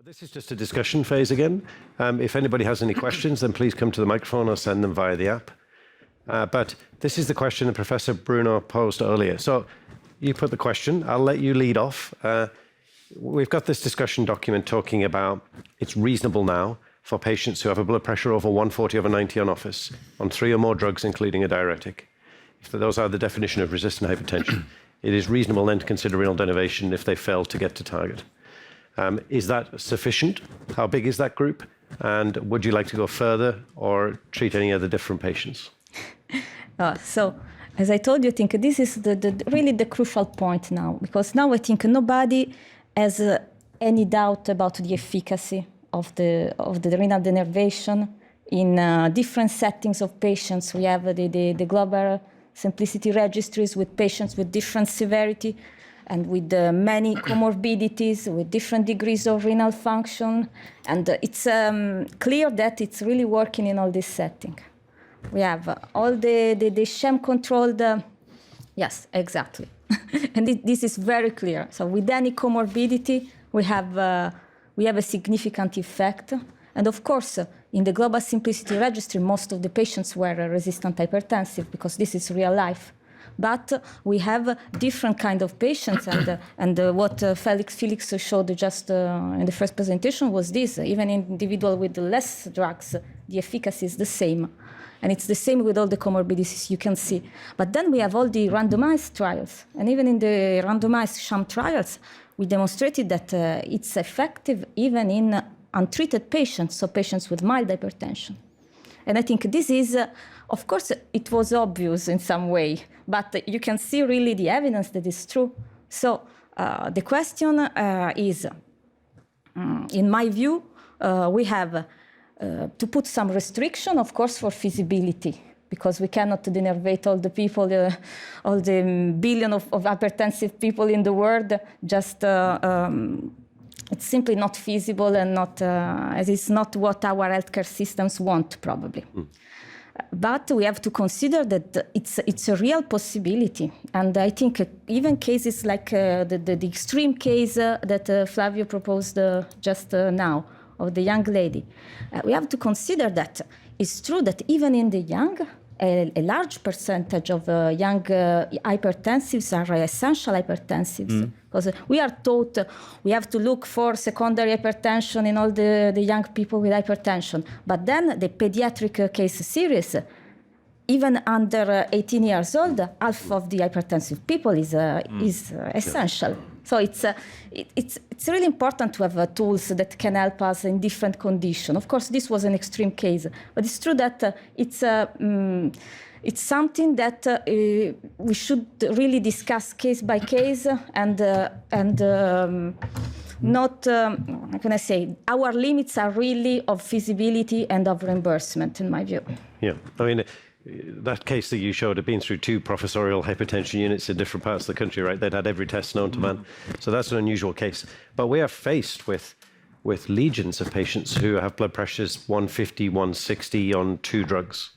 This is just a discussion phase again. If anybody has any questions, then please come to the microphone or send them via the app. But this is the question that Professor Bruno posed earlier. So you put the question, I'll let you lead off. We've got this discussion document talking about it's reasonable now for patients who have a blood pressure over 140/90 on office, on 3 or more drugs, including a diuretic. If those are the definition of resistant hypertension, it is reasonable then to consider renal denervation if they fail to get to target. Is that sufficient? How big is that group? And would you like to go further or treat any other different patients? So, as I told you, I think this is really the crucial point now, because now I think nobody has any doubt about the efficacy of the renal denervation in different settings of patients. We have the global simplicity registries with patients with different severity and with many comorbidities, with different degrees of renal function. And it's clear that it's really working in all this setting. We have all the sham-controlled, yes, exactly. And this is very clear. So with any comorbidity, we have a significant effect. And of course, in the global simplicity registry, most of the patients were resistant hypertensive because this is real life. But we have different kind of patients, and what Felix showed just in the first presentation was this. Even in individuals with less drugs, the efficacy is the same. And it's the same with all the comorbidities you can see. But then we have all the randomized trials. And even in the randomized sham trials, we demonstrated that it's effective even in untreated patients, so patients with mild hypertension. And I think this is, of course, it was obvious in some way, but you can see really the evidence that is true. So the question is, in my view, we have to put some restriction, of course, for feasibility, because we cannot denervate all the people, all the billion of hypertensive people in the world. Just it's simply not feasible and not, as it's not what our healthcare systems want, probably. But we have to consider that it's a real possibility. And I think even cases like the extreme case that Flavio proposed just now, of the young lady, we have to consider that it's true that even in the young, a large percentage of young hypertensives are essential hypertensives. Because we are taught we have to look for secondary hypertension in all the young people with hypertension. But then the pediatric case series, even under 18 years old, half of the hypertensive people is essential. Yeah. So it's really important to have tools that can help us in different conditions. Of course, this was an extreme case, but it's true that it's something that we should really discuss case by case and not, how can I say, our limits are really of feasibility and of reimbursement, in my view. Yeah, I mean, that case that you showed had been through 2 professorial hypertension units in different parts of the country, right? They'd had every test known to man. So that's an unusual case. But we are faced with legions of patients who have blood pressures 150, 160 on 2 drugs.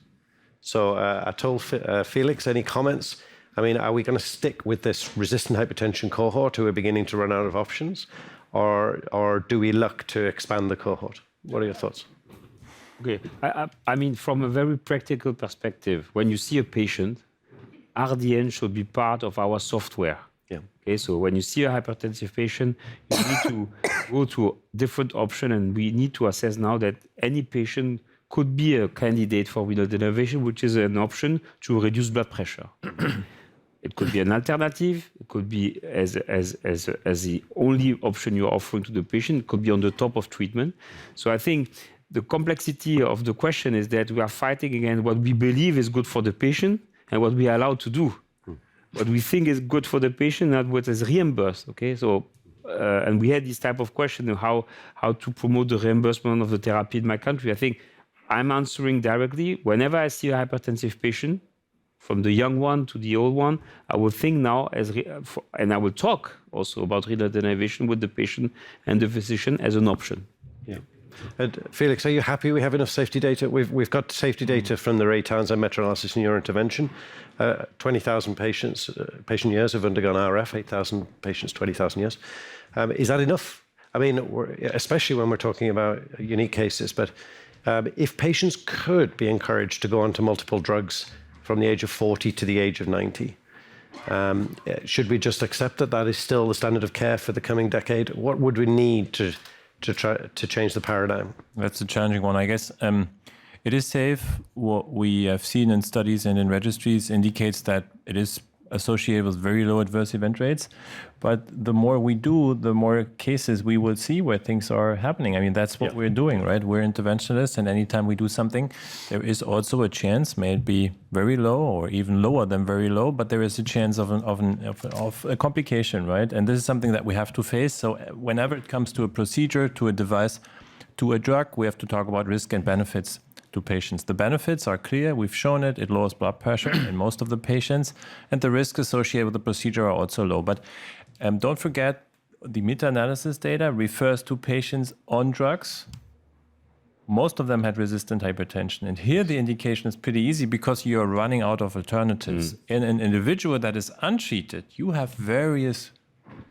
So Atul, Felix, any comments? I mean, are we going to stick with this resistant hypertension cohort who are beginning to run out of options? Or do we look to expand the cohort? What are your thoughts? Okay, I mean, from a very practical perspective, when you see a patient, RDN should be part of our software. Yeah. Okay, so when you see a hypertensive patient, you need to go to different options, and we need to assess now that any patient could be a candidate for renal denervation, which is an option to reduce blood pressure. It could be an alternative. It could be as the only option you're offering to the patient. It could be on the top of treatment. So I think the complexity of the question is that we are fighting against what we believe is good for the patient and what we are allowed to do. What we think is good for the patient, not what is reimbursed. Okay, so and we had this type of question of how to promote the reimbursement of the therapy in my country. I think I'm answering directly. Whenever I see a hypertensive patient, from the young one to the old one, I will think now and I will talk also about renal denervation with the patient and the physician as an option. Yeah. And Felix, are you happy we have enough safety data? We've got safety data from the Ray Townsend meta-analysis in neurointervention. 20,000 patient years have undergone RF, 8,000 patients, 20,000 years. Is that enough? I mean, especially when we're talking about unique cases, but if patients could be encouraged to go on to multiple drugs from the age of 40 to the age of 90, should we just accept that that is still the standard of care for the coming decade? What would we need to try to change the paradigm? That's a challenging one, I guess. It is safe. What we have seen in studies and in registries indicates that it is associated with very low adverse event rates. But the more we do, the more cases we will see where things are happening. I mean, that's what we're doing, right? We're interventionists, and anytime we do something, there is also a chance, may it be very low or even lower than very low, but there is a chance of a complication, right? And this is something that we have to face. So whenever it comes to a procedure, to a device, to a drug, we have to talk about risk and benefits to patients. The benefits are clear. We've shown it. It lowers blood pressure in most of the patients, and the risks associated with the procedure are also low. But don't forget, the meta-analysis data refers to patients on drugs. Most of them had resistant hypertension. And here the indication is pretty easy because you're running out of alternatives. In an individual that is untreated, you have various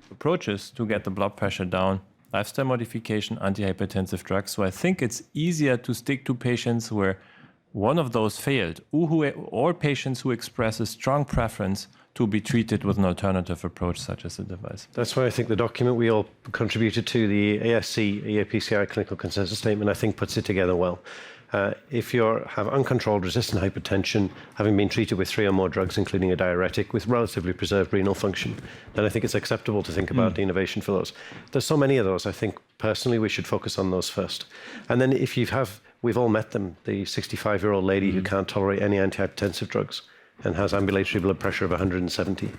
approaches to get the blood pressure down. Lifestyle modification, antihypertensive drugs. So I think it's easier to stick to patients where one of those failed, or patients who express a strong preference to be treated with an alternative approach, such as a device. That's why I think the document we all contributed to, the ASC EuroPCR clinical consensus statement, I think puts it together well. If you have uncontrolled resistant hypertension, having been treated with 3 or more drugs, including a diuretic, with relatively preserved renal function, then I think it's acceptable to think about denervation for those. There's so many of those. I think personally we should focus on those first. And then if we've all met them, the 65-year-old lady who can't tolerate any antihypertensive drugs and has ambulatory blood pressure of 170.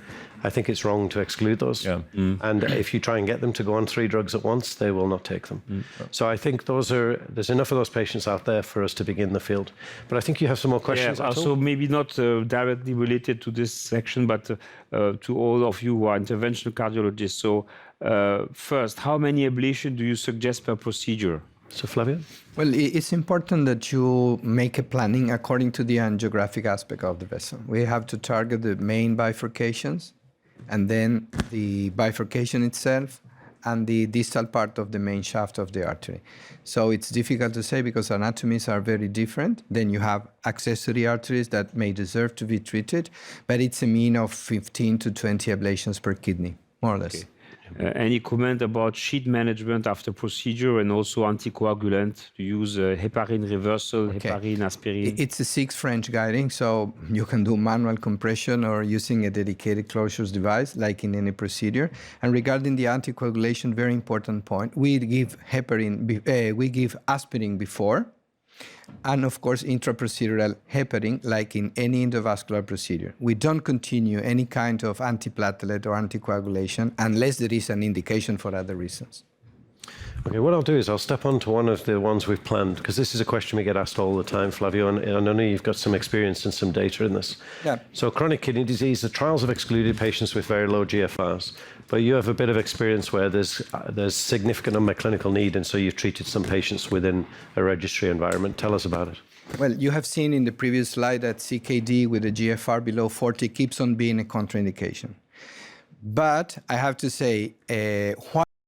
I think it's wrong to exclude those. Yeah. And if you try and get them to go on 3 drugs at once, they will not take them. So I think there's enough of those patients out there for us to begin the field. But I think you have some more questions. Yeah, also maybe not directly related to this section, but to all of you who are interventional cardiologists. So first, how many ablation do you suggest per procedure? So Flavio? Well, it's important that you make a planning according to the angiographic aspect of the vessel. We have to target the main bifurcations, and then the bifurcation itself, and the distal part of the main shaft of the artery. So it's difficult to say because anatomies are very different. Then you have accessory arteries that may deserve to be treated, but it's a mean of 15 to 20 ablations per kidney, more or less. Okay. Any comment about sheet management after procedure and also anticoagulant to use heparin reversal, heparin, aspirin? It's a 6 French guiding, so you can do manual compression or using a dedicated closures device like in any procedure. And regarding the anticoagulation, very important point, we give aspirin before, and of course intraprocedural heparin like in any endovascular procedure. We don't continue any kind of antiplatelet or anticoagulation unless there is an indication for other reasons. Okay, what I'll do is I'll step on to one of the ones we've planned, because this is a question we get asked all the time, Flavio, and I know you've got some experience and some data in this. Yeah. So chronic kidney disease, the trials have excluded patients with very low GFRs, but you have a bit of experience where there's significant unmet clinical need, and so you've treated some patients within a registry environment. Tell us about it. Well, you have seen in the previous slide that CKD with a GFR below 40 keeps on being a contraindication. But I have to say, why